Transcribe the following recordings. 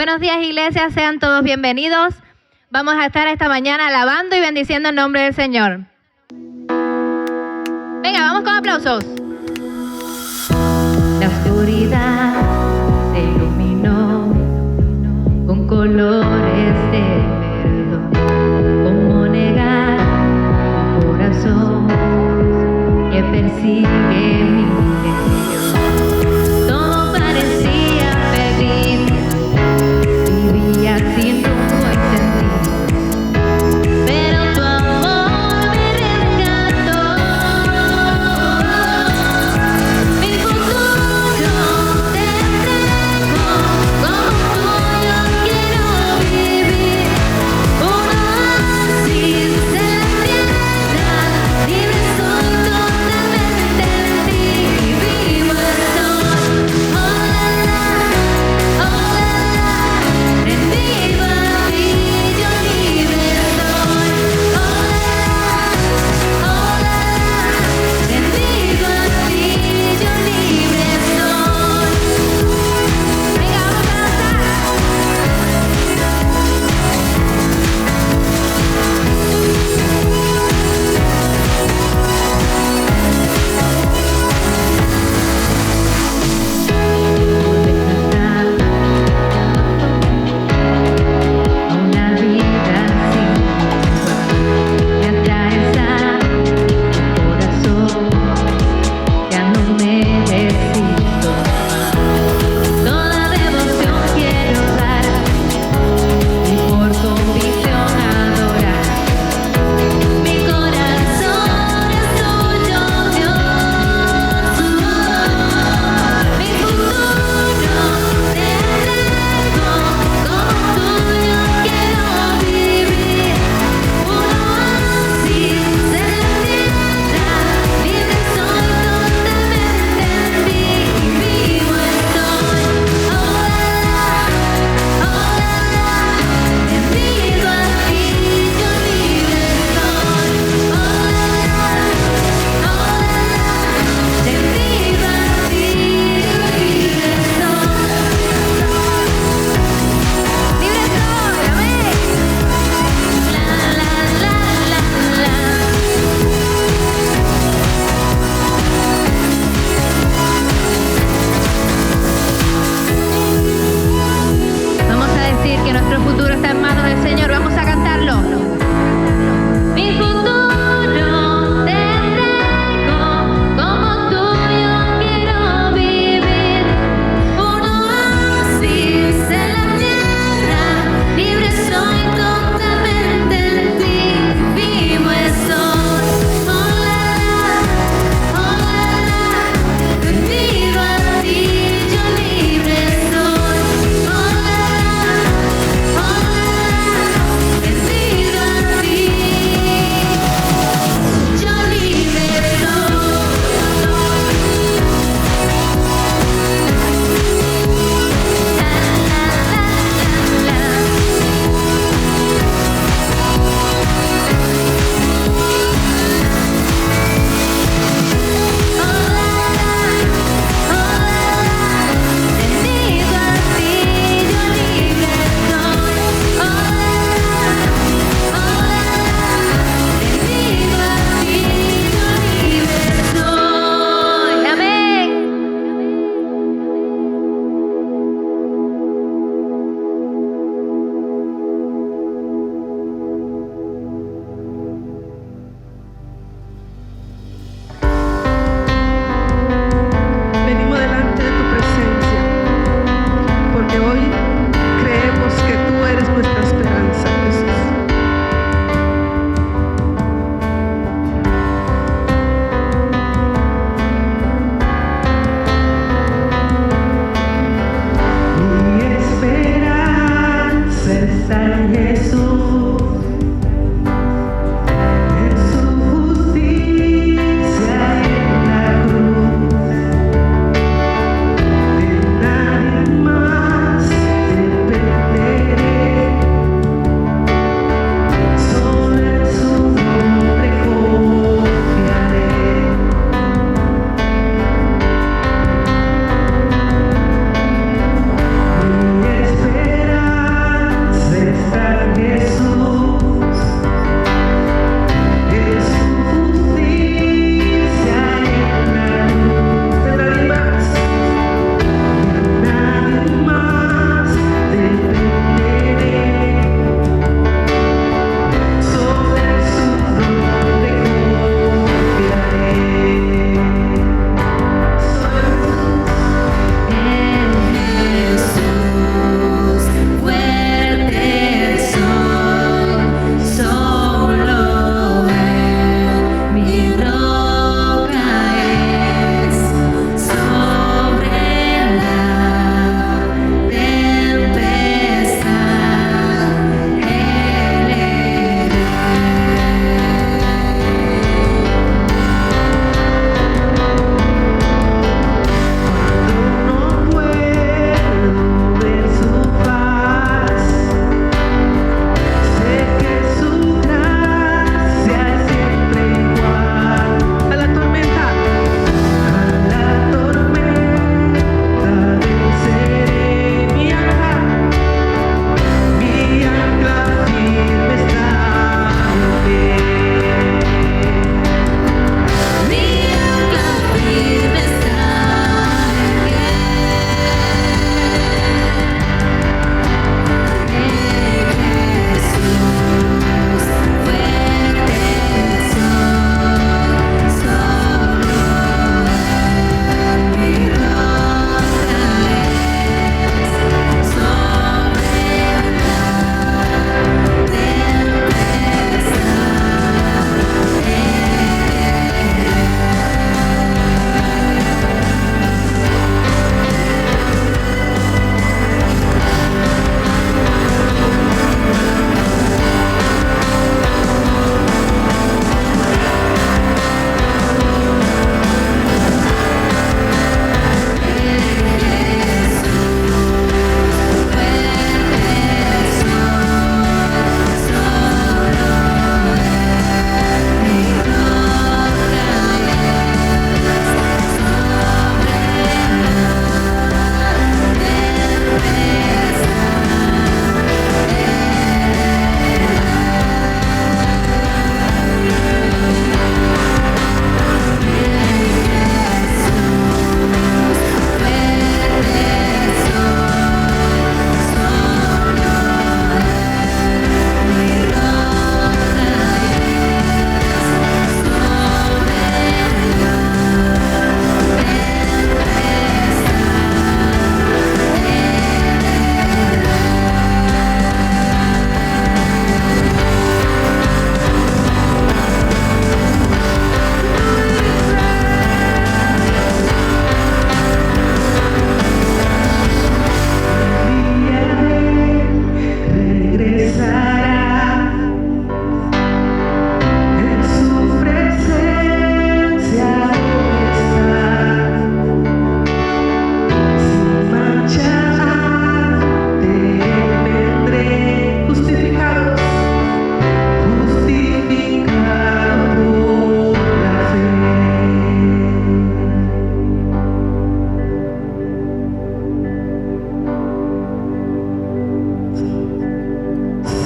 Buenos días, iglesia, sean todos bienvenidos. Vamos a estar esta mañana alabando y bendiciendo el nombre del Señor. Venga, vamos con aplausos. La oscuridad se iluminó con colores de perdón. ¿Cómo negar un corazón que persigue mi dirección? Todo parecía perdido, vivía sin rumbo y sentido, pero tu amor me rescató. Mi futuro te entrego, como tuyo quiero vivir. Un oasis en tierra, libre soy totalmente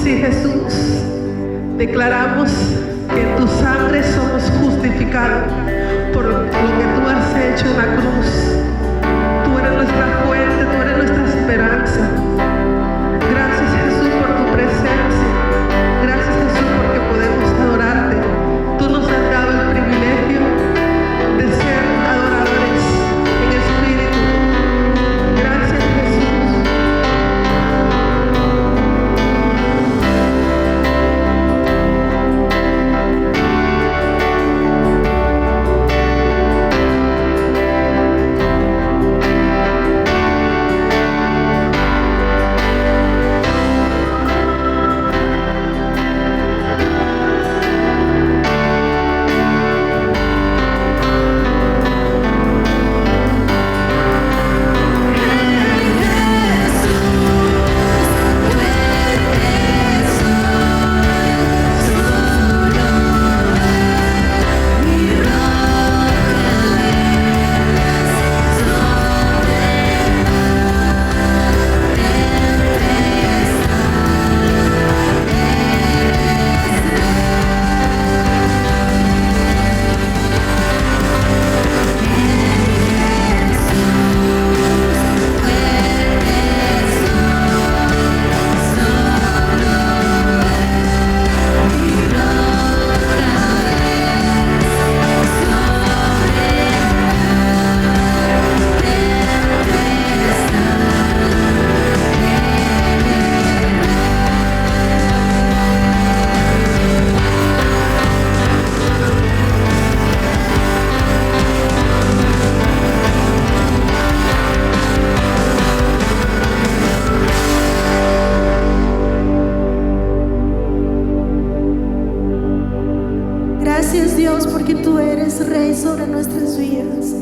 Sí, Jesús, declaramos que en tu sangre somos justificados por lo que tú has hecho en la cruz. Tú eres nuestra fuente, tú eres nuestra esperanza. Gracias, Jesús, por tu presencia. Gracias, Jesús, porque podemos adorarte. Tú nos has dado el privilegio de ser adoradores en espíritu. Gracias, Jesús. Gracias, Dios, porque tú eres Rey sobre nuestras vidas.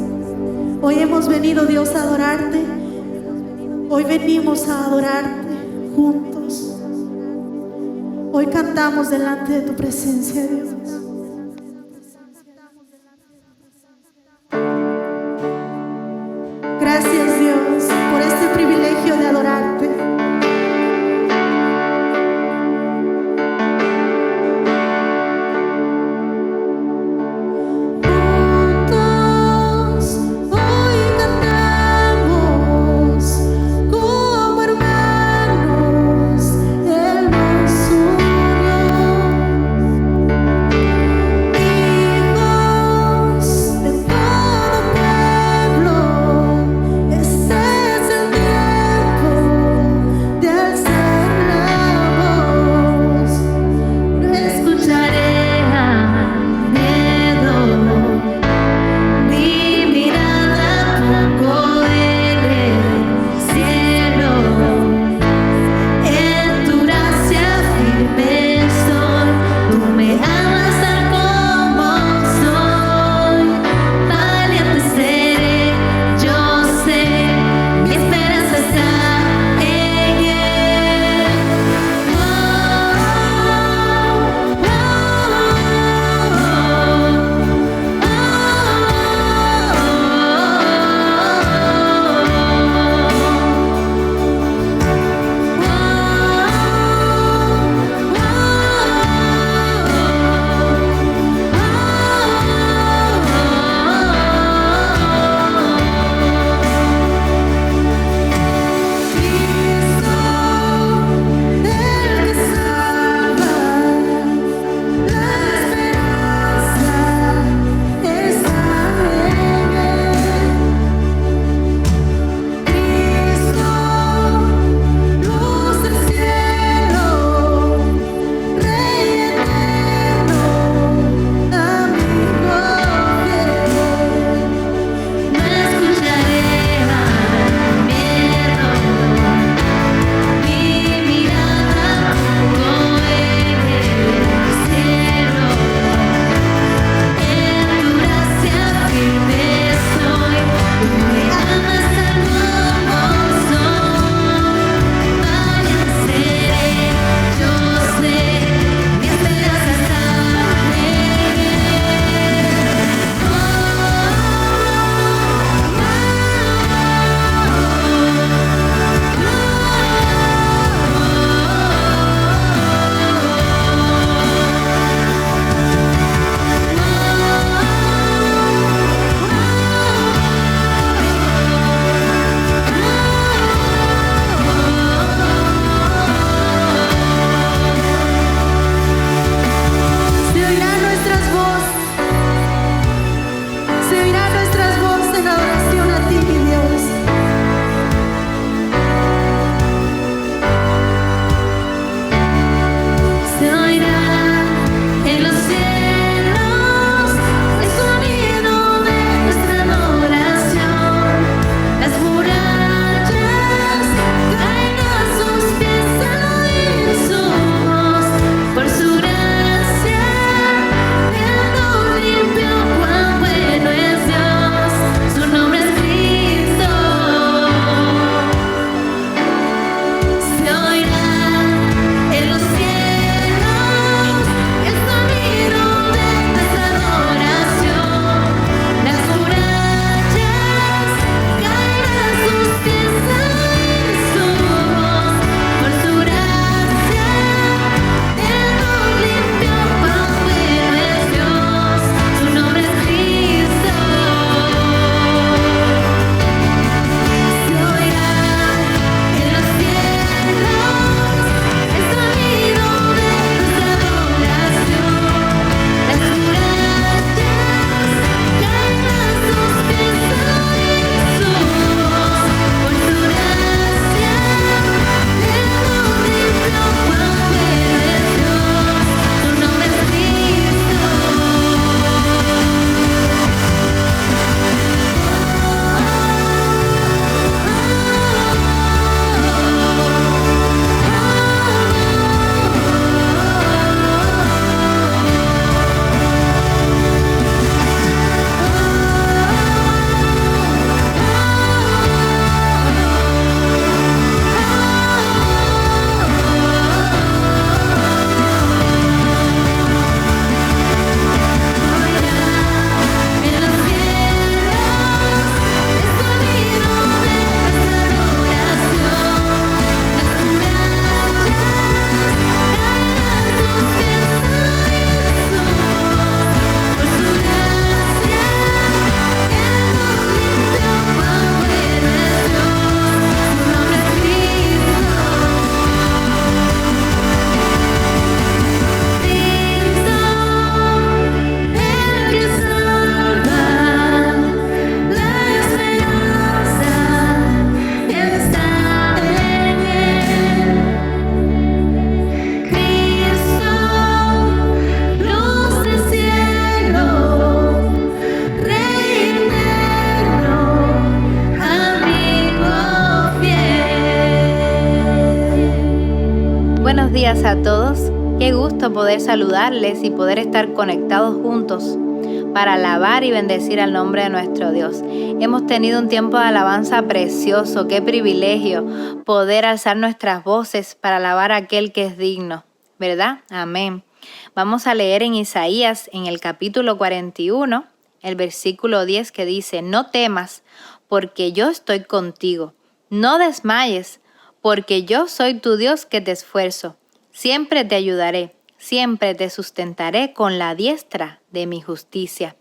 Hoy hemos venido, Dios, a adorarte. Hoy venimos a adorarte juntos. Hoy cantamos delante de tu presencia, Dios. Gracias, Dios, por este privilegio de adorarte. Buenos días a todos. Qué gusto poder saludarles y poder estar conectados juntos para alabar y bendecir al nombre de nuestro Dios. Hemos tenido un tiempo de alabanza precioso. Qué privilegio poder alzar nuestras voces para alabar a aquel que es digno, ¿verdad? Amén. Vamos a leer en Isaías, en el capítulo 41, el versículo 10, que dice: No temas, porque yo estoy contigo. No desmayes, porque yo soy tu Dios que te esfuerzo. Siempre te ayudaré, siempre te sustentaré con la diestra de mi justicia.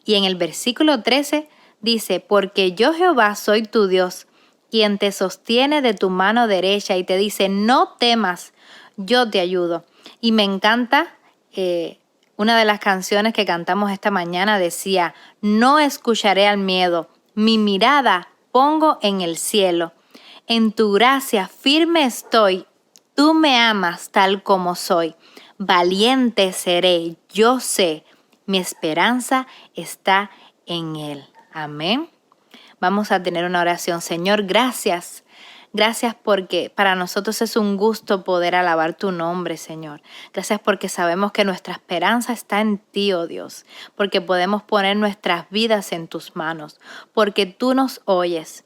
Y en el versículo 13 dice: Porque yo Jehová soy tu Dios, quien te sostiene de tu mano derecha y te dice: No temas, yo te ayudo. Y me encanta, una de las canciones que cantamos esta mañana decía: No escucharé al miedo, mi mirada pongo en el cielo. En tu gracia firme estoy, tú me amas tal como soy. Valiente seré, yo sé, mi esperanza está en Él. Amén. Vamos a tener una oración. Señor, gracias. Gracias porque para nosotros es un gusto poder alabar tu nombre, Señor. Gracias porque sabemos que nuestra esperanza está en ti, oh Dios. Porque podemos poner nuestras vidas en tus manos. Porque tú nos oyes.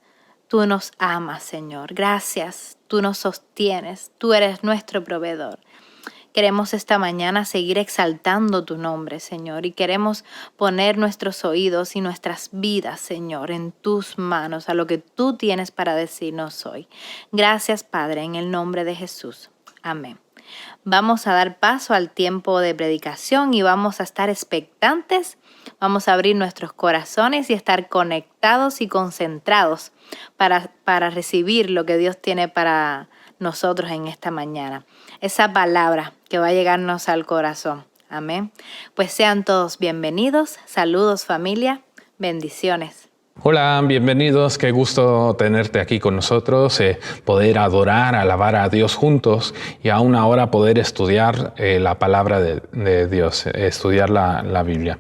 Tú nos amas, Señor. Gracias. Tú nos sostienes. Tú eres nuestro proveedor. Queremos esta mañana seguir exaltando tu nombre, Señor, y queremos poner nuestros oídos y nuestras vidas, Señor, en tus manos, a lo que tú tienes para decirnos hoy. Gracias, Padre, en el nombre de Jesús. Amén. Vamos a dar paso al tiempo de predicación y vamos a estar expectantes. Vamos a abrir nuestros corazones y estar conectados y concentrados para recibir lo que Dios tiene para nosotros en esta mañana. Esa palabra que va a llegarnos al corazón. Amén. Pues sean todos bienvenidos. Saludos, familia. Bendiciones. Hola, bienvenidos. Qué gusto tenerte aquí con nosotros, poder adorar, alabar a Dios juntos y aún ahora poder estudiar la palabra de Dios, estudiar la Biblia.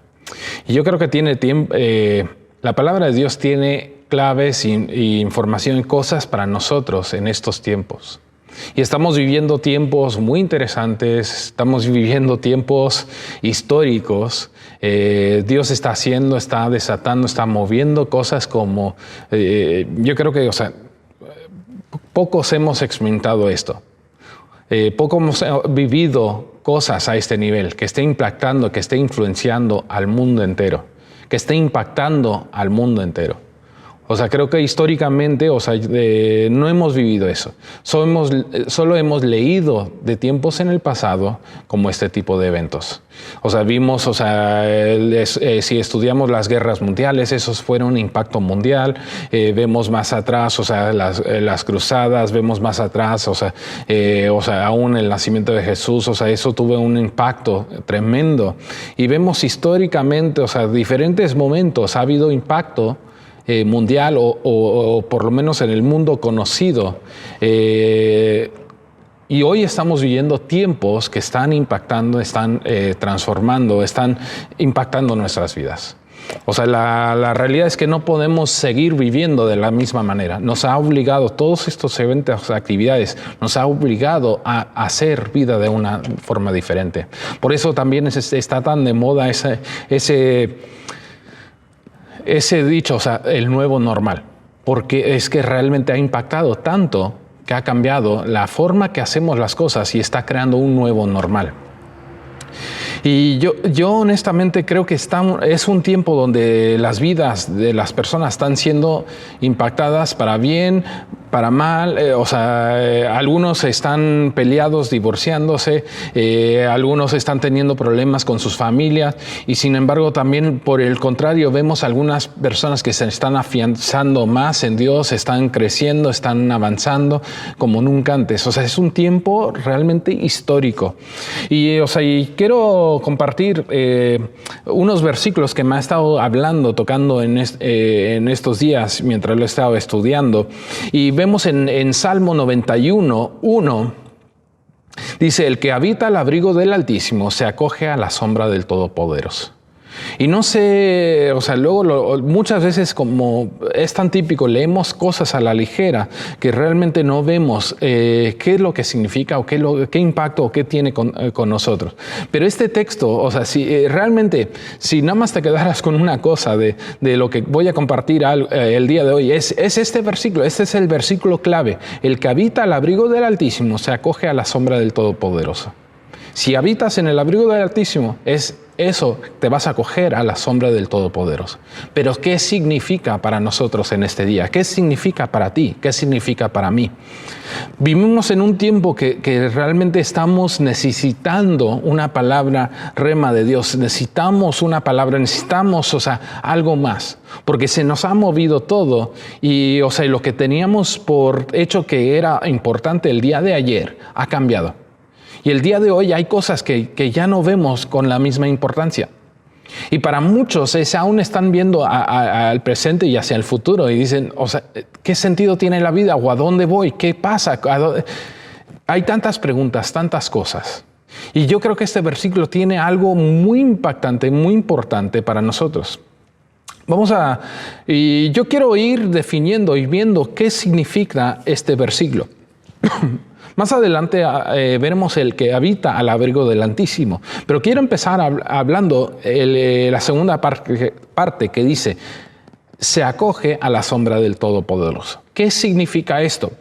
Y yo creo que la palabra de Dios tiene claves e información, cosas para nosotros en estos tiempos. Y estamos viviendo tiempos muy interesantes, estamos viviendo tiempos históricos. Dios está haciendo, está desatando, está moviendo cosas como... yo creo que, pocos hemos experimentado esto. Poco hemos vivido cosas a este nivel, que esté impactando, que esté influenciando al mundo entero, que esté impactando al mundo entero. Creo que históricamente, no hemos vivido eso. Solo hemos leído de tiempos en el pasado como este tipo de eventos. Vimos, si estudiamos las guerras mundiales, esos fueron un impacto mundial. Vemos más atrás, las cruzadas, vemos más atrás, aún el nacimiento de Jesús, eso tuvo un impacto tremendo. Y vemos históricamente, diferentes momentos ha habido impacto mundial o por lo menos en el mundo conocido. Y hoy estamos viviendo tiempos que están impactando, están transformando, están impactando nuestras vidas. La realidad es que no podemos seguir viviendo de la misma manera. Nos ha obligado, todos estos eventos, actividades, nos ha obligado a hacer vida de una forma diferente. Por eso también está tan de moda ese dicho, el nuevo normal, porque es que realmente ha impactado tanto que ha cambiado la forma que hacemos las cosas y está creando un nuevo normal. Y yo honestamente creo que es un tiempo donde las vidas de las personas están siendo impactadas para bien, para mal. Algunos están peleados, divorciándose, algunos están teniendo problemas con sus familias y sin embargo también por el contrario vemos algunas personas que se están afianzando más en Dios, están creciendo, están avanzando como nunca antes. Es un tiempo realmente histórico. Y quiero compartir unos versículos que me ha estado tocando en estos días mientras lo he estado estudiando. Y vemos en Salmo 91:1, dice: el que habita al abrigo del Altísimo se acoge a la sombra del Todopoderoso. Y no sé, o sea, luego muchas veces, como es tan típico, leemos cosas a la ligera que realmente no vemos qué es lo que significa o qué impacto o qué tiene con nosotros. Pero este texto, o sea, si realmente, si nada más te quedaras con una cosa de lo que voy a compartir el día de hoy, es este versículo. Este es el versículo clave. El que habita al abrigo del Altísimo se acoge a la sombra del Todopoderoso. Si habitas en el abrigo del Altísimo, eso te vas a acoger a la sombra del Todopoderoso. Pero ¿qué significa para nosotros en este día? ¿Qué significa para ti? ¿Qué significa para mí? Vivimos en un tiempo que realmente estamos necesitando una palabra rema de Dios. Necesitamos una palabra, necesitamos, o sea, algo más. Porque se nos ha movido todo y, o sea, lo que teníamos por hecho que era importante el día de ayer ha cambiado. Y el día de hoy hay cosas que ya no vemos con la misma importancia. Y para muchos aún están viendo al presente y hacia el futuro y dicen, o sea, ¿qué sentido tiene la vida? ¿O a dónde voy? ¿Qué pasa? Hay tantas preguntas, tantas cosas. Y yo creo que este versículo tiene algo muy impactante, muy importante para nosotros. Y yo quiero ir definiendo y viendo qué significa este versículo. Más adelante veremos el que habita al abrigo del Altísimo. Pero quiero empezar hablando la segunda parte que dice, se acoge a la sombra del Todopoderoso. ¿Qué significa esto?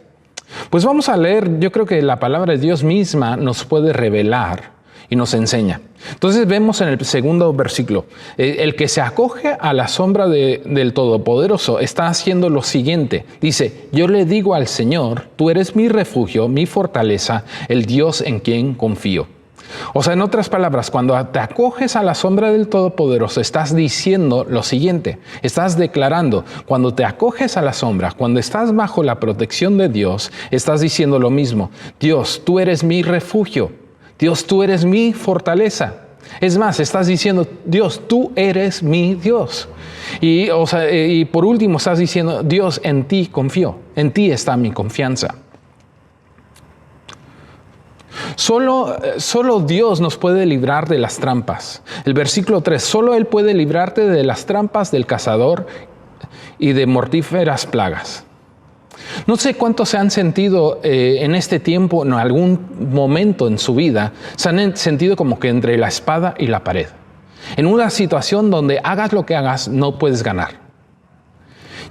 Pues vamos a leer, yo creo que la palabra de Dios misma nos puede revelar y nos enseña. Entonces vemos en el segundo versículo, el que se acoge a la sombra del Todopoderoso está haciendo lo siguiente. Dice, yo le digo al Señor, tú eres mi refugio, mi fortaleza, el Dios en quien confío. O sea, en otras palabras, cuando te acoges a la sombra del Todopoderoso, estás diciendo lo siguiente, estás declarando, cuando te acoges a la sombra, cuando estás bajo la protección de Dios, estás diciendo lo mismo. Dios, tú eres mi refugio. Dios, tú eres mi fortaleza. Es más, estás diciendo, Dios, tú eres mi Dios. Y por último, estás diciendo, Dios, en ti confío. En ti está mi confianza. Solo Dios nos puede librar de las trampas. El versículo 3, solo Él puede librarte de las trampas del cazador y de mortíferas plagas. No sé cuántos se han sentido en este tiempo, en algún momento en su vida, se han sentido como que entre la espada y la pared. En una situación donde hagas lo que hagas, no puedes ganar.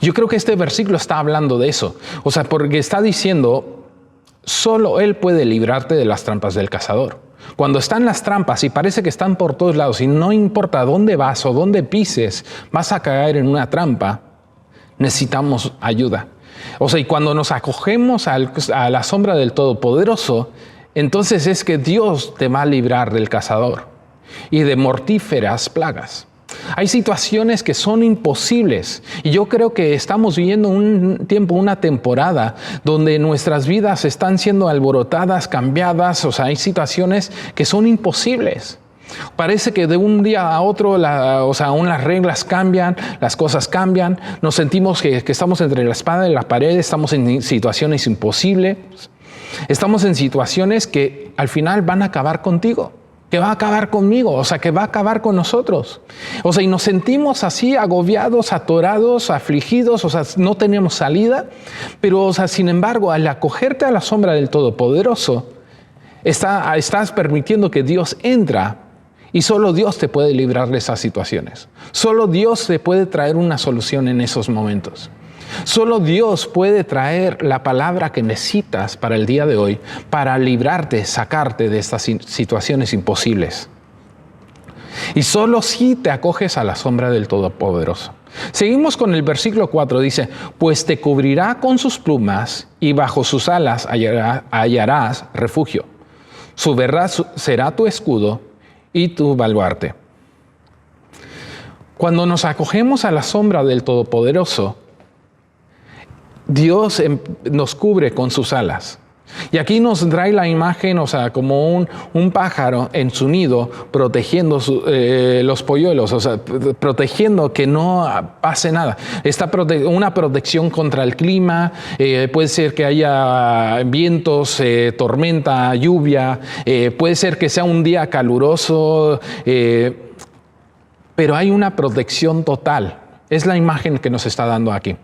Yo creo que este versículo está hablando de eso. O sea, porque está diciendo, solo Él puede librarte de las trampas del cazador. Cuando están las trampas y parece que están por todos lados y no importa dónde vas o dónde pises, vas a caer en una trampa, necesitamos ayuda. O sea, y cuando nos acogemos a la sombra del Todopoderoso, entonces es que Dios te va a librar del cazador y de mortíferas plagas. Hay situaciones que son imposibles y yo creo que estamos viviendo un tiempo, una temporada donde nuestras vidas están siendo alborotadas, cambiadas. O sea, hay situaciones que son imposibles. Parece que de un día a otro, aún las reglas cambian, las cosas cambian, nos sentimos que estamos entre la espada y la pared, estamos en situaciones imposibles, estamos en situaciones que al final van a acabar contigo, que va a acabar conmigo, o sea, que va a acabar con nosotros. O sea, y nos sentimos así agobiados, atorados, afligidos, o sea, no tenemos salida, pero, o sea, sin embargo, al acogerte a la sombra del Todopoderoso, estás permitiendo que Dios entra. Y solo Dios te puede librar de esas situaciones. Solo Dios te puede traer una solución en esos momentos. Solo Dios puede traer la palabra que necesitas para el día de hoy para librarte, sacarte de estas situaciones imposibles. Y solo si te acoges a la sombra del Todopoderoso. Seguimos con el versículo 4, dice, pues te cubrirá con sus plumas y bajo sus alas hallarás refugio. Su verdad será tu escudo y tu baluarte. Cuando nos acogemos a la sombra del Todopoderoso, Dios nos cubre con sus alas. Y aquí nos trae la imagen, o sea, como un pájaro en su nido protegiendo los polluelos, o sea, protegiendo que no pase nada. Está una protección contra el clima, puede ser que haya vientos, tormenta, lluvia, puede ser que sea un día caluroso, pero hay una protección total. Es la imagen que nos está dando aquí.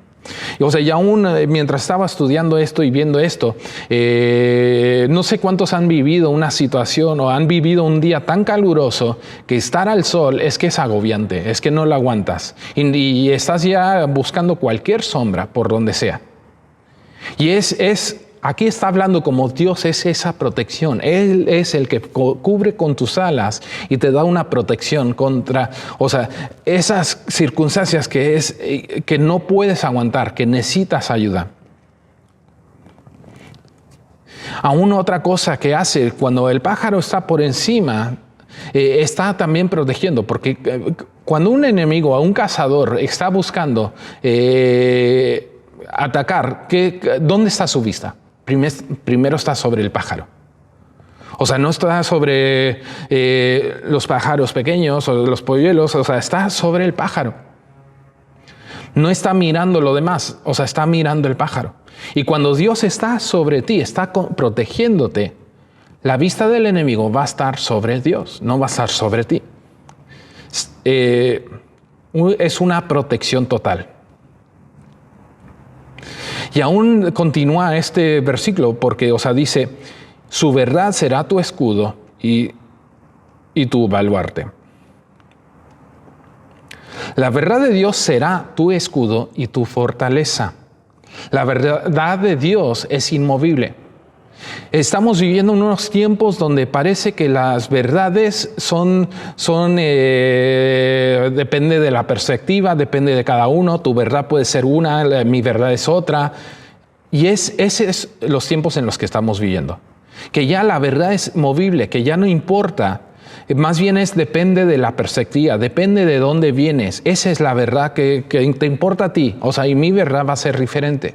O sea, y aún mientras estaba estudiando esto y viendo esto, no sé cuántos han vivido una situación o han vivido un día tan caluroso que estar al sol es que es agobiante, es que no lo aguantas. Y estás ya buscando cualquier sombra por donde sea. Y aquí está hablando como Dios es esa protección. Él es el que cubre con tus alas y te da una protección contra, o sea, esas circunstancias que no puedes aguantar, que necesitas ayuda. Aún otra cosa que hace cuando el pájaro está por encima, está también protegiendo, porque cuando un enemigo o un cazador está buscando atacar, ¿dónde está su vista? Primero está sobre el pájaro. O sea, no está sobre los pájaros pequeños o los polluelos, o sea, está sobre el pájaro. No está mirando lo demás, o sea, está mirando el pájaro. Y cuando Dios está sobre ti, está protegiéndote, la vista del enemigo va a estar sobre Dios, no va a estar sobre ti. Es una protección total. Y aún continúa este versículo porque, o sea, dice, su verdad será tu escudo y tu baluarte. La verdad de Dios será tu escudo y tu fortaleza. La verdad de Dios es inmovible. Estamos viviendo en unos tiempos donde parece que las verdades depende de la perspectiva, depende de cada uno. Tu verdad puede ser una, mi verdad es otra. Y esos es los tiempos en los que estamos viviendo. Que ya la verdad es movible, que ya no importa. Más bien depende de la perspectiva, depende de dónde vienes. Esa es la verdad que te importa a ti. O sea, y mi verdad va a ser diferente.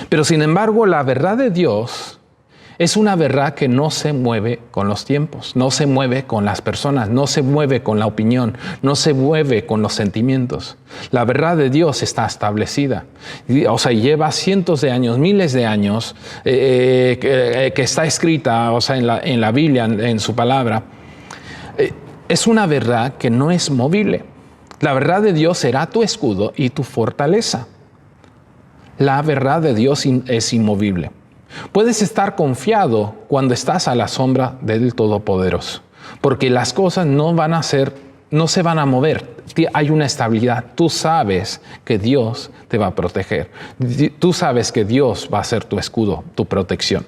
Pero sin embargo, la verdad de Dios es una verdad que no se mueve con los tiempos, no se mueve con las personas, no se mueve con la opinión, no se mueve con los sentimientos. La verdad de Dios está establecida. O sea, lleva cientos de años, miles de años que está escrita, o sea, en la Biblia, en su palabra. Es una verdad que no es movible. La verdad de Dios será tu escudo y tu fortaleza. La verdad de Dios es inmovible. Puedes estar confiado cuando estás a la sombra del Todopoderoso, porque las cosas no se van a mover. Hay una estabilidad. Tú sabes que Dios te va a proteger. Tú sabes que Dios va a ser tu escudo, tu protección.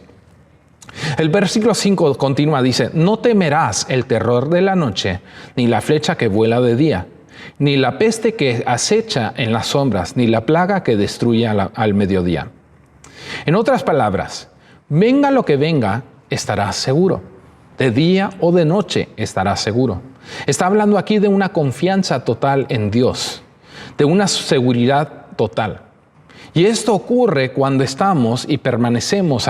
El versículo 5 continúa, dice, no temerás el terror de la noche, ni la flecha que vuela de día, ni la peste que acecha en las sombras, ni la plaga que destruye al mediodía. En otras palabras, venga lo que venga, estarás seguro. De día o de noche estarás seguro. Está hablando aquí de una confianza total en Dios, de una seguridad total. Y esto ocurre cuando estamos y permanecemos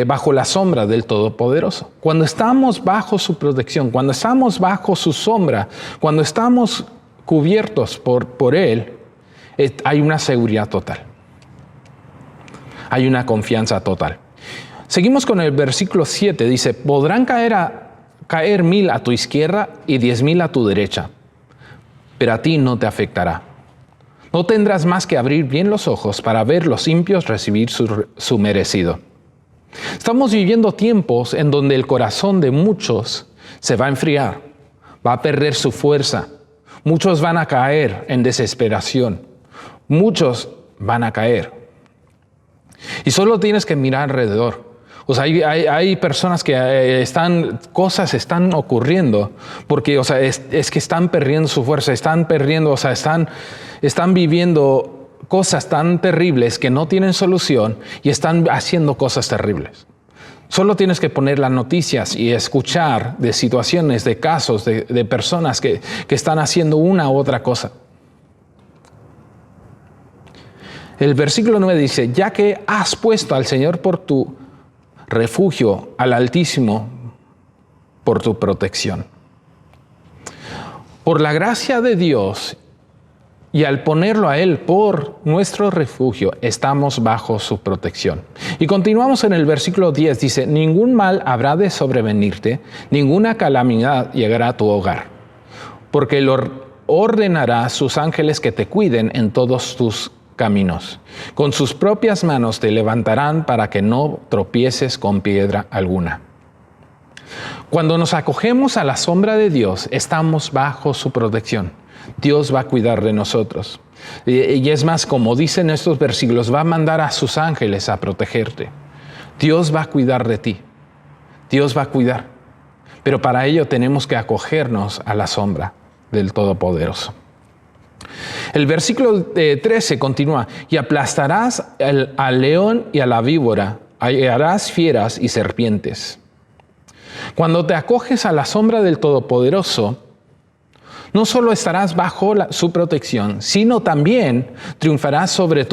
bajo la sombra del Todopoderoso. Cuando estamos bajo su protección, cuando estamos bajo su sombra, cuando estamos cubiertos por Él, hay una seguridad total. Hay una confianza total. Seguimos con el versículo 7. Dice, podrán caer 1000 a tu izquierda y 10,000 a tu derecha, pero a ti no te afectará. No tendrás más que abrir bien los ojos para ver los impios recibir su merecido. Estamos viviendo tiempos en donde el corazón de muchos se va a enfriar, va a perder su fuerza. Muchos van a caer en desesperación. Muchos van a caer. Y solo tienes que mirar alrededor. O sea, hay personas que cosas están ocurriendo porque, o sea, es que están perdiendo su fuerza, están perdiendo, o sea, están viviendo cosas tan terribles que no tienen solución y están haciendo cosas terribles. Solo tienes que poner las noticias y escuchar de situaciones, de casos, de personas que están haciendo una u otra cosa. El versículo 9 dice, ya que has puesto al Señor por tu refugio, al Altísimo por tu protección. Por la gracia de Dios y al ponerlo a Él por nuestro refugio, estamos bajo su protección. Y continuamos en el versículo 10, dice, ningún mal habrá de sobrevenirte, ninguna calamidad llegará a tu hogar. porque ordenará a sus ángeles que te cuiden en todos tus caminos. Con sus propias manos te levantarán para que no tropieces con piedra alguna. Cuando nos acogemos a la sombra de Dios, estamos bajo su protección. Dios va a cuidar de nosotros. Y es más, como dicen estos versículos, va a mandar a sus ángeles a protegerte. Dios va a cuidar de ti. Dios va a cuidar. Pero para ello tenemos que acogernos a la sombra del Todopoderoso. El versículo 13 continúa: y aplastarás al león y a la víbora, hallarás fieras y serpientes. Cuando te acoges a la sombra del Todopoderoso, no solo estarás bajo su protección, sino también triunfarás sobre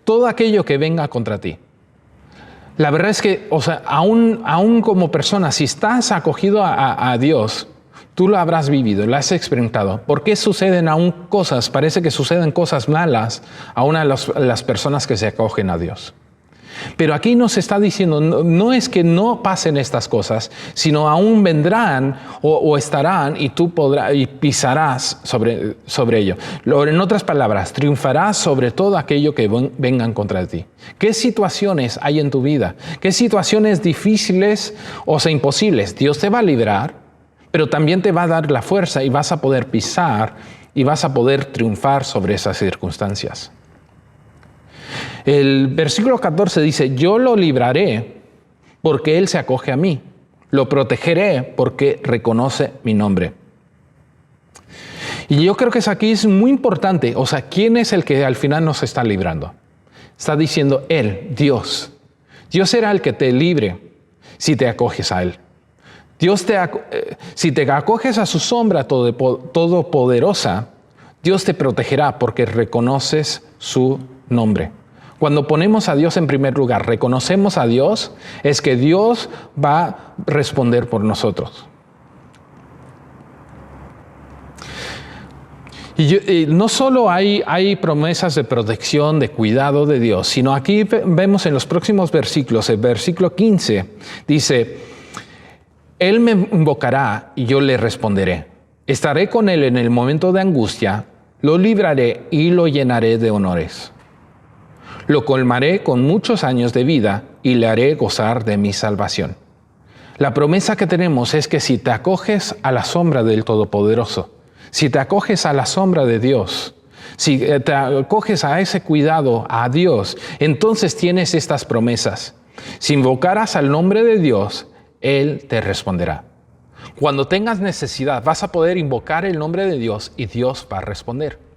todo aquello que venga contra ti. La verdad es que, aún como persona, si estás acogido a Dios, tú lo habrás vivido, lo has experimentado. ¿Por qué suceden aún cosas? Parece que suceden cosas malas aún a las personas que se acogen a Dios. Pero aquí nos está diciendo, no es que no pasen estas cosas, sino aún vendrán o estarán y tú pisarás sobre ello. En otras palabras, triunfarás sobre todo aquello que vengan contra ti. ¿Qué situaciones hay en tu vida? ¿Qué situaciones difíciles o imposibles? Dios te va a librar, pero también te va a dar la fuerza y vas a poder pisar y vas a poder triunfar sobre esas circunstancias. El versículo 14 dice: yo lo libraré porque Él se acoge a mí. Lo protegeré porque reconoce mi nombre. Y yo creo que aquí es muy importante. ¿Quién es el que al final nos está librando? Está diciendo Él, Dios. Dios será el que te libre si te acoges a Él. Si te acoges a su sombra todopoderosa, Dios te protegerá porque reconoces su nombre. Cuando ponemos a Dios en primer lugar, reconocemos a Dios, es que Dios va a responder por nosotros. Y no solo hay promesas de protección, de cuidado de Dios, sino aquí vemos en los próximos versículos, el versículo 15, dice: Él me invocará y yo le responderé. Estaré con Él en el momento de angustia, lo libraré y lo llenaré de honores. Lo colmaré con muchos años de vida y le haré gozar de mi salvación. La promesa que tenemos es que si te acoges a la sombra del Todopoderoso, si te acoges a la sombra de Dios, si te acoges a ese cuidado, a Dios, entonces tienes estas promesas. Si invocaras al nombre de Dios, Él te responderá. Cuando tengas necesidad, vas a poder invocar el nombre de Dios y Dios va a responder.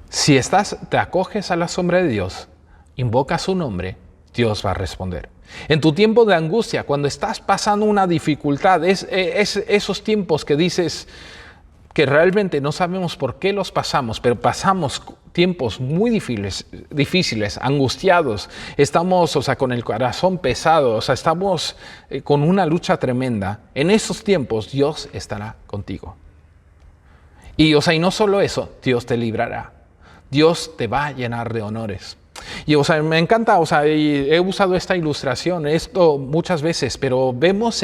Si te acoges a la sombra de Dios, invocas su nombre, Dios va a responder. En tu tiempo de angustia, cuando estás pasando una dificultad, es esos tiempos que dices que realmente no sabemos por qué los pasamos, pero pasamos tiempos muy difíciles, angustiados, estamos con el corazón pesado, estamos con una lucha tremenda. En esos tiempos Dios estará contigo. Y no solo eso, Dios te librará. Dios te va a llenar de honores. Y me encanta, y he usado esta ilustración, esto muchas veces, pero vemos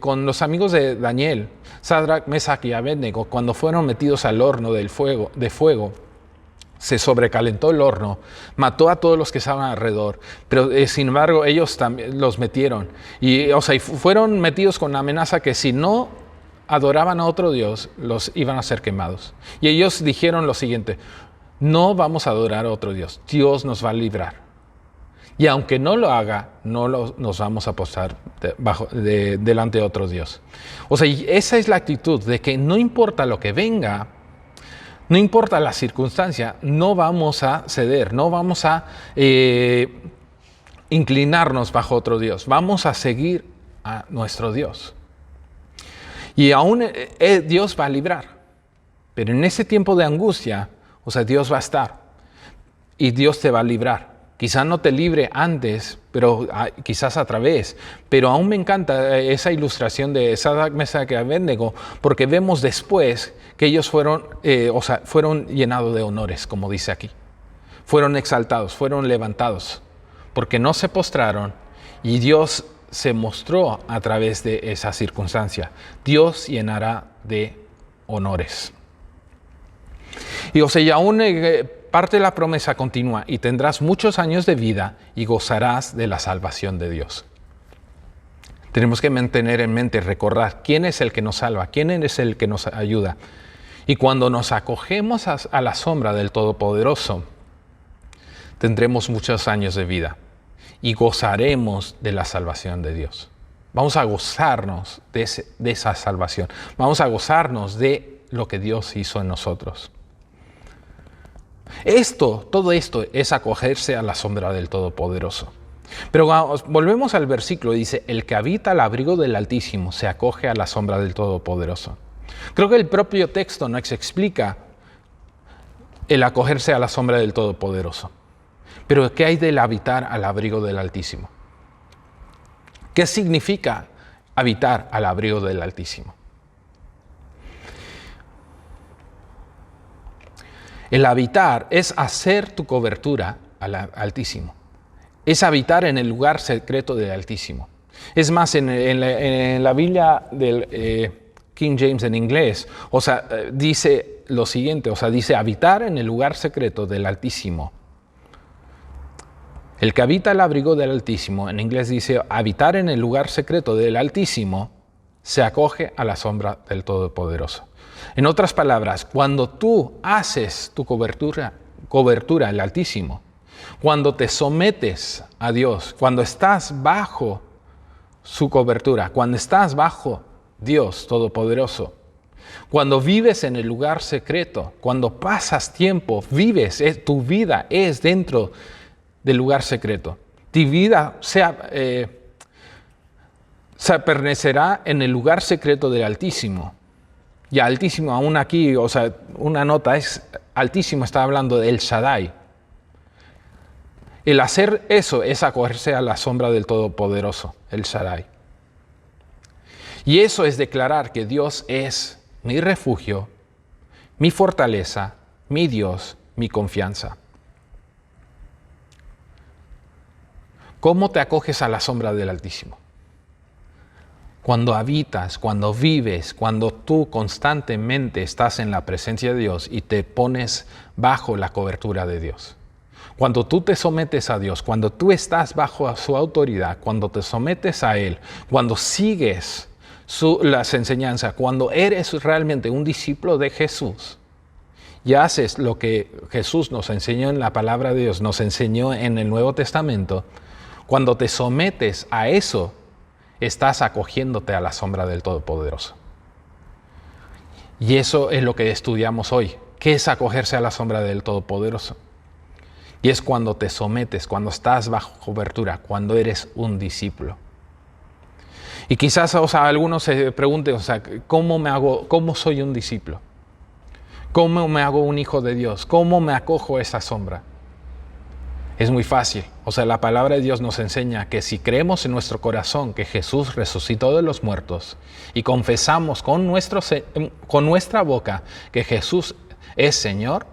con los amigos de Daniel, Sadrach, Mesach y Abednego, cuando fueron metidos al horno de fuego, se sobrecalentó el horno, mató a todos los que estaban alrededor, pero sin embargo ellos también los metieron. Y fueron metidos con la amenaza que si no adoraban a otro Dios, los iban a ser quemados. Y ellos dijeron lo siguiente: no vamos a adorar a otro Dios, Dios nos va a librar. Y aunque no lo haga, nos vamos a posar delante de otro Dios. Esa es la actitud de que no importa lo que venga, no importa la circunstancia, no vamos a ceder, no vamos a inclinarnos bajo otro Dios, vamos a seguir a nuestro Dios. Y aún Dios va a librar. Pero en ese tiempo de angustia, Dios va a estar. Y Dios te va a librar. Quizás no te libre antes, pero quizás a través. Pero aún me encanta esa ilustración de Sadrach, Mesach y Abednego, porque vemos después que ellos fueron llenados de honores, como dice aquí. Fueron exaltados, fueron levantados, porque no se postraron y Dios se mostró a través de esa circunstancia. Dios llenará de honores. Y aún parte de la promesa continúa, y tendrás muchos años de vida y gozarás de la salvación de Dios. Tenemos que mantener en mente, recordar quién es el que nos salva, quién es el que nos ayuda. Y cuando nos acogemos a la sombra del Todopoderoso, tendremos muchos años de vida y gozaremos de la salvación de Dios. Vamos a gozarnos de esa salvación. Vamos a gozarnos de lo que Dios hizo en nosotros. Todo esto es acogerse a la sombra del Todopoderoso. Pero volvemos al versículo, dice, el que habita al abrigo del Altísimo se acoge a la sombra del Todopoderoso. Creo que el propio texto nos explica el acogerse a la sombra del Todopoderoso. Pero ¿qué hay del habitar al abrigo del Altísimo? ¿Qué significa habitar al abrigo del Altísimo? El habitar es hacer tu cobertura al Altísimo. Es habitar en el lugar secreto del Altísimo. Es más, en la Biblia del King James en inglés, dice lo siguiente, dice habitar en el lugar secreto del Altísimo. El que habita al abrigo del Altísimo, en inglés dice habitar en el lugar secreto del Altísimo, se acoge a la sombra del Todopoderoso. En otras palabras, cuando tú haces tu cobertura al Altísimo, cuando te sometes a Dios, cuando estás bajo su cobertura, cuando estás bajo Dios Todopoderoso, cuando vives en el lugar secreto, cuando pasas tiempo, tu vida es dentro del lugar secreto. Tu vida se permanecerá en el lugar secreto del Altísimo. Y Altísimo, aún aquí, una nota, es Altísimo, está hablando del Shaddai. El hacer eso es acogerse a la sombra del Todopoderoso, el Shaddai. Y eso es declarar que Dios es mi refugio, mi fortaleza, mi Dios, mi confianza. ¿Cómo te acoges a la sombra del Altísimo? Cuando habitas, cuando vives, cuando tú constantemente estás en la presencia de Dios y te pones bajo la cobertura de Dios. Cuando tú te sometes a Dios, cuando tú estás bajo su autoridad, cuando te sometes a Él, cuando sigues las enseñanzas, cuando eres realmente un discípulo de Jesús y haces lo que Jesús nos enseñó en la palabra de Dios, nos enseñó en el Nuevo Testamento, cuando te sometes a eso, estás acogiéndote a la sombra del Todopoderoso. Y eso es lo que estudiamos hoy. ¿Qué es acogerse a la sombra del Todopoderoso? Y es cuando te sometes, cuando estás bajo cobertura, cuando eres un discípulo. Y quizás algunos se pregunten, ¿cómo soy un discípulo? ¿Cómo me hago un hijo de Dios? ¿Cómo me acojo a esa sombra? Es muy fácil. La palabra de Dios nos enseña que si creemos en nuestro corazón que Jesús resucitó de los muertos y confesamos con nuestra boca que Jesús es Señor,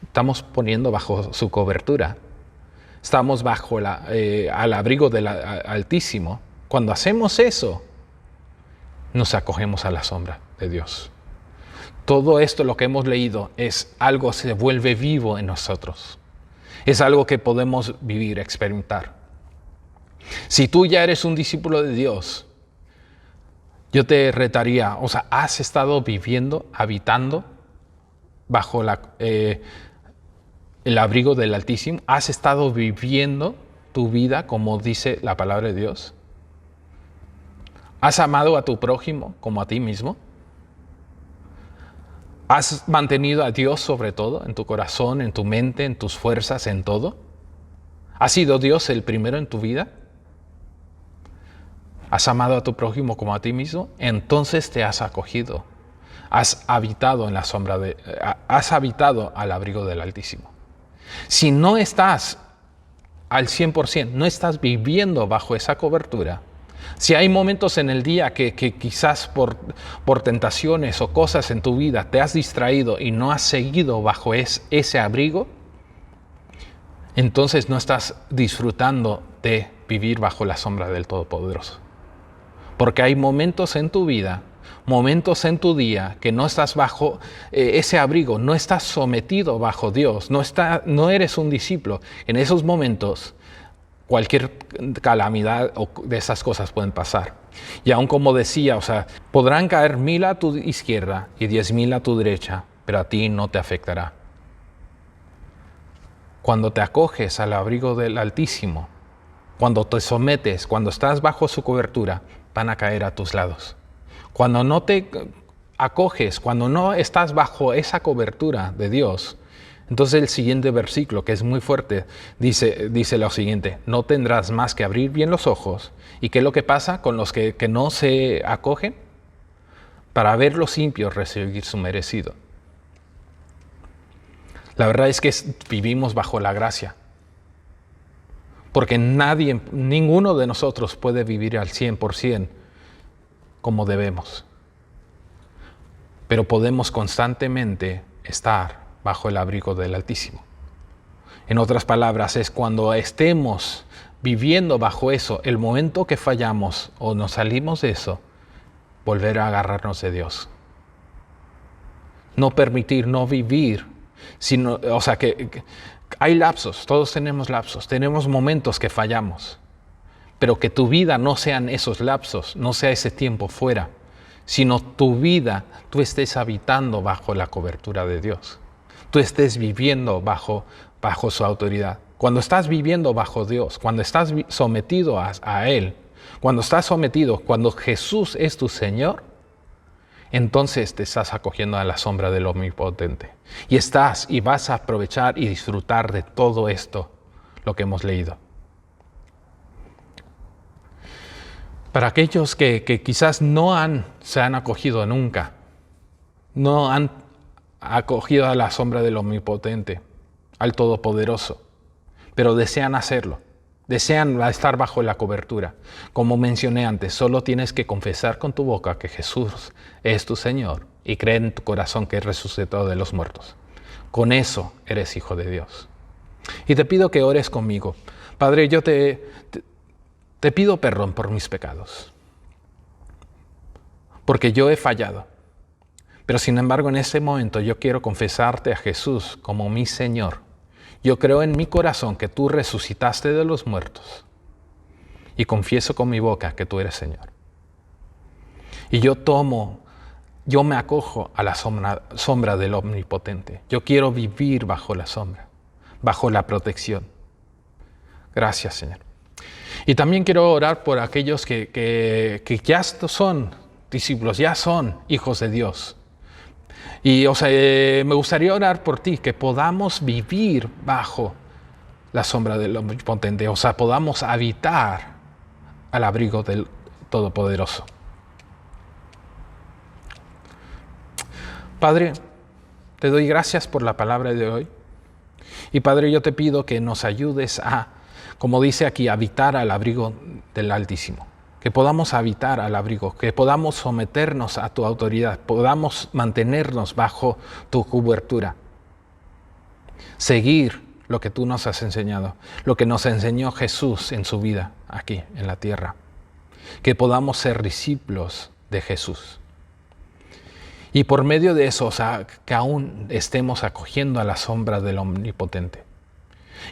estamos poniendo bajo su cobertura. Estamos bajo al abrigo del Altísimo. Cuando hacemos eso, nos acogemos a la sombra de Dios. Todo esto, lo que hemos leído, es algo que se vuelve vivo en nosotros. Es algo que podemos vivir, experimentar. Si tú ya eres un discípulo de Dios, yo te retaría, ¿has estado viviendo, habitando bajo el abrigo del Altísimo? ¿Has estado viviendo tu vida como dice la palabra de Dios? ¿Has amado a tu prójimo como a ti mismo? ¿Has mantenido a Dios sobre todo en tu corazón, en tu mente, en tus fuerzas, en todo? ¿Ha sido Dios el primero en tu vida? ¿Has amado a tu prójimo como a ti mismo? Entonces te has acogido. Has habitado en la sombra has habitado al abrigo del Altísimo. Si no estás al 100%, no estás viviendo bajo esa cobertura, si hay momentos en el día que quizás por tentaciones o cosas en tu vida te has distraído y no has seguido bajo ese abrigo, entonces no estás disfrutando de vivir bajo la sombra del Todopoderoso. Porque hay momentos en tu vida, momentos en tu día que no estás bajo ese abrigo, no estás sometido bajo Dios, no eres un discípulo. En esos momentos cualquier calamidad o de esas cosas pueden pasar. Y aún como decía, o sea, podrán caer 1000 a tu izquierda y 10,000 a tu derecha, pero a ti no te afectará. Cuando te acoges al abrigo del Altísimo, cuando te sometes, cuando estás bajo su cobertura, van a caer a tus lados. Cuando no te acoges, cuando no estás bajo esa cobertura de Dios, entonces el siguiente versículo, que es muy fuerte, dice lo siguiente: no tendrás más que abrir bien los ojos. ¿Y qué es lo que pasa con los que no se acogen? Para ver los impios recibir su merecido. La verdad es que vivimos bajo la gracia. Porque ninguno de nosotros puede vivir al 100% como debemos. Pero podemos constantemente estar bajo el abrigo del Altísimo. En otras palabras, es cuando estemos viviendo bajo eso, el momento que fallamos o nos salimos de eso, volver a agarrarnos de Dios. No permitir, no vivir, sino, o sea, que hay lapsos, todos tenemos lapsos, tenemos momentos que fallamos, pero que tu vida no sean esos lapsos, no sea ese tiempo fuera, sino tu vida, tú estés habitando bajo la cobertura de Dios. Tú estés viviendo bajo su autoridad. Cuando estás viviendo bajo Dios, cuando estás sometido a Él, cuando estás sometido, cuando Jesús es tu Señor, entonces te estás acogiendo a la sombra del Omnipotente. Y vas a aprovechar y disfrutar de todo esto, lo que hemos leído. Para aquellos que quizás se han acogido nunca, no han acogido a la sombra del Omnipotente, al Todopoderoso, pero desean hacerlo, desean estar bajo la cobertura. Como mencioné antes, solo tienes que confesar con tu boca que Jesús es tu Señor y creer en tu corazón que es resucitado de los muertos. Con eso eres hijo de Dios. Y te pido que ores conmigo. Padre, yo te pido perdón por mis pecados, porque yo he fallado. Pero sin embargo, en este momento yo quiero confesarte a Jesús como mi Señor. Yo creo en mi corazón que tú resucitaste de los muertos y confieso con mi boca que tú eres Señor. Y yo me acojo a la sombra del Omnipotente. Yo quiero vivir bajo la sombra, bajo la protección. Gracias, Señor. Y también quiero orar por aquellos que ya son discípulos, ya son hijos de Dios. Y me gustaría orar por ti, que podamos vivir bajo la sombra del Omnipotente, podamos habitar al abrigo del Todopoderoso. Padre, te doy gracias por la palabra de hoy. Y Padre, yo te pido que nos ayudes a, como dice aquí, habitar al abrigo del Altísimo. Que podamos habitar al abrigo, que podamos someternos a tu autoridad, podamos mantenernos bajo tu cobertura. Seguir lo que tú nos has enseñado, lo que nos enseñó Jesús en su vida aquí en la tierra. Que podamos ser discípulos de Jesús. Y por medio de eso, que aún estemos acogiendo a la sombra del Omnipotente.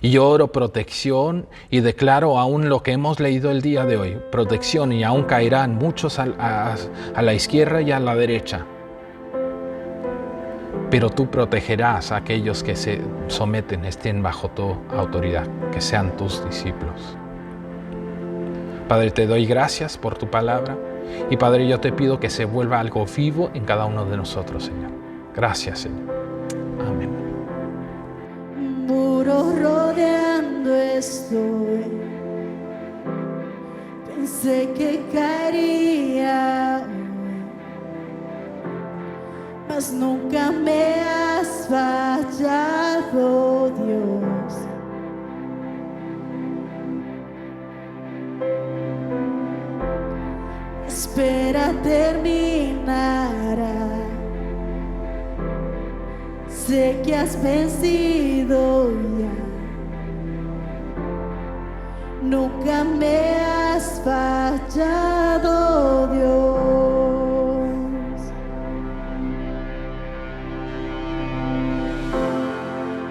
Y yo oro protección y declaro aún lo que hemos leído el día de hoy, protección, y aún caerán muchos a la izquierda y a la derecha. Pero tú protegerás a aquellos que se someten, estén bajo tu autoridad, que sean tus discípulos. Padre, te doy gracias por tu palabra y Padre, yo te pido que se vuelva algo vivo en cada uno de nosotros, Señor. Gracias, Señor. Amén. Muros rodeando estoy, pensé que caería hoy, mas nunca me has fallado, Dios. Espera terminará. Sé que has vencido ya. Nunca nunca me has fallado, Dios.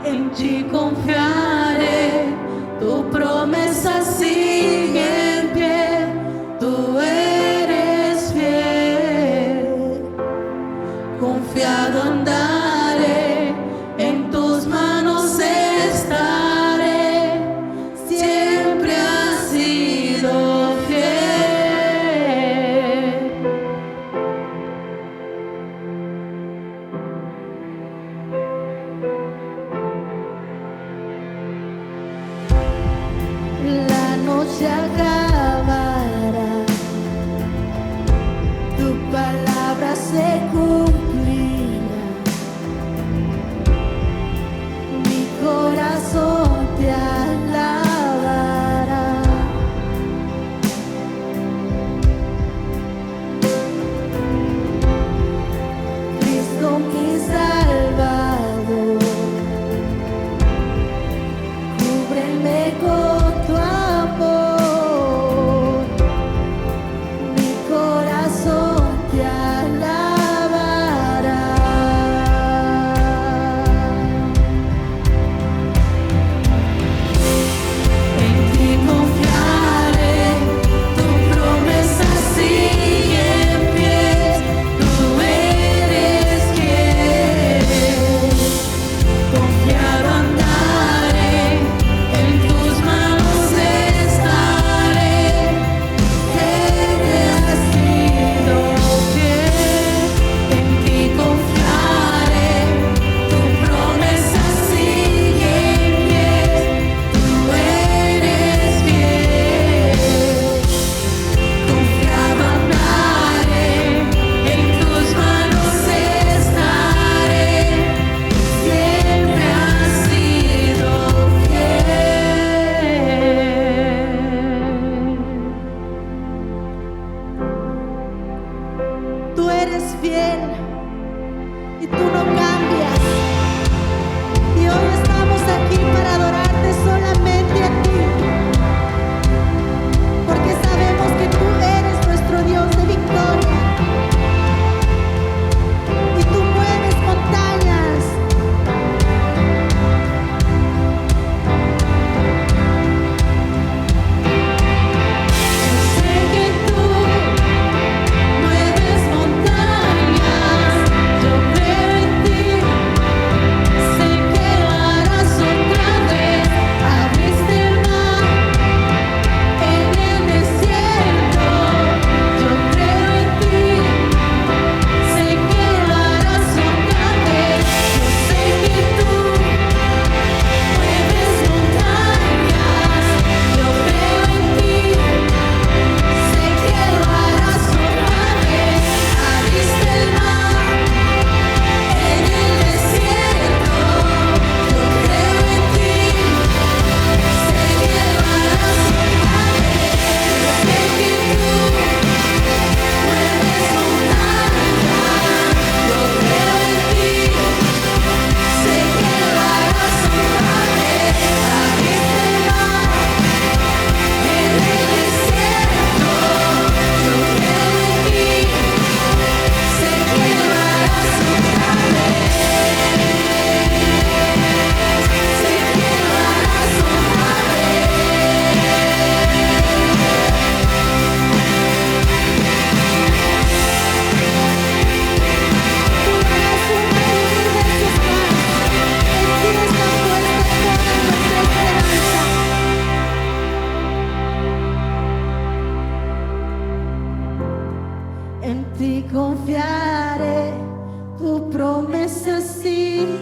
En ti confiaré, tu promesa sigue en pie, tú eres fiel. Confiado andaré, en tus manos estaré, siempre has sido fiel. La noche acabará, tu palabra se cumplirá. Mi corazón te alabará. Cristo mi Salvador, cúbreme con tu amor. Mi corazón te alabará. En ti confiaré, tu promesa sigue en pie, tú eres fiel. Confiado andaré, en tus manos estaré, siempre has sido fiel. En ti confiaré, tu promesa sigue en pie, tú eres fiel. Confiado andaré, en tus manos estaré, siempre has sido fiel. Tú eres fiel y tú no cambias. Y hoy estamos aquí para adorarte solamente a ti, porque sabemos que tú eres nuestro Dios de victoria y tú mueves montañas. Yo sé que tú mueves montañas, yo creo en ti, sé que lo harás otra vez. Abriste el mar en el desierto, yo creo en ti, sé que lo harás otra vez. Yo sé que tú mueves montañas, yo creo en ti, sé que lo harás otra vez. Abriste el mar en el desierto, yo creo en ti, sé que lo harás otra vez. Yo sé que tú mueves montañas, yo creo en ti, sé que lo harás otra vez. Abriste el mar en el desierto, yo creo en ti, sé que lo harás otra vez. Sé que lo harás otra vez. Tú eres una vida en tus manos, en ti está puesta toda nuestra esperanza. En ti confiaré, tu promesa sigue